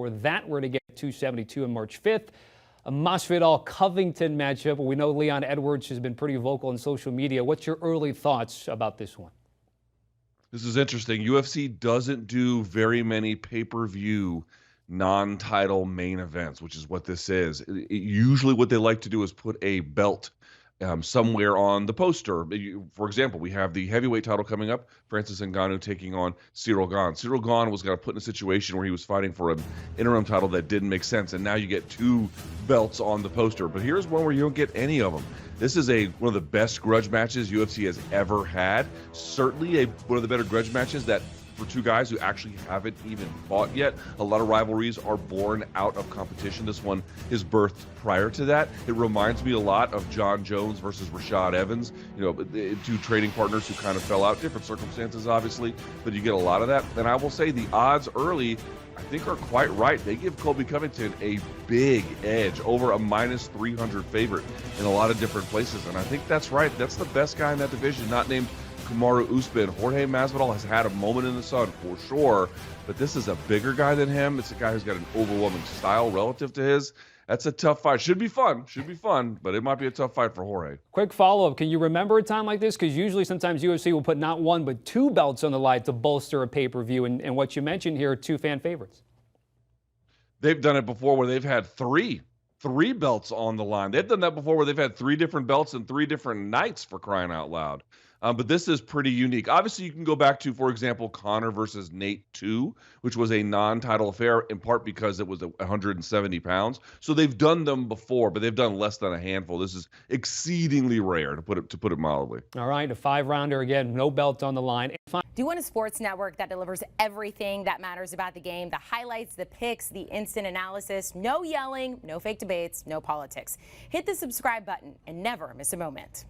before that were to get 272 on March 5th. A Masvidal Covington matchup. We know Leon Edwards has been pretty vocal on social media. What's your early thoughts about this one? This is interesting. UFC doesn't do very many pay-per-view non-title main events, which is what this is. Usually what they like to do is put a belt somewhere on the poster. For example, we have the heavyweight title coming up, Francis Ngannou taking on Ciryl Gane. Ciryl Gane was going to put in a situation where he was fighting for an interim title that didn't make sense, and now you get two belts on the poster. But here's one where you don't get any of them. This is one of the best grudge matches UFC has ever had. Certainly one of the better grudge matches that for two guys who actually haven't even fought yet. A lot of rivalries are born out of competition. This one is birthed prior to that. It reminds me a lot of John Jones versus Rashad Evans, two trading partners who kind of fell out, different circumstances obviously, but you get a lot of that. And I will say the odds early, I think, are quite right. They give Colby Covington a big edge, over a minus 300 favorite in a lot of different places. And I think that's right. That's the best guy in that division, not named Kamaru Usman. Jorge Masvidal has had a moment in the sun for sure, but this is a bigger guy than him. It's a guy who's got an overwhelming style relative to his. That's a tough fight. Should be fun, but it might be a tough fight for Jorge. Quick follow-up. Can you remember a time like this? Because usually sometimes UFC will put not one but two belts on the line to bolster a pay-per-view, and what you mentioned here are two fan favorites. They've done it before where they've had three belts on the line. They've done that before where they've had three different belts and three different nights, for crying out loud. But this is pretty unique. Obviously, you can go back to, for example, Conor versus Nate 2, which was a non-title affair, in part because it was 170 pounds. So they've done them before, but they've done less than a handful. This is exceedingly rare, to put it mildly. All right, a 5-rounder again, no belt on the line. Do you want a sports network that delivers everything that matters about the game? The highlights, the picks, the instant analysis, no yelling, no fake debates, no politics. Hit the subscribe button and never miss a moment.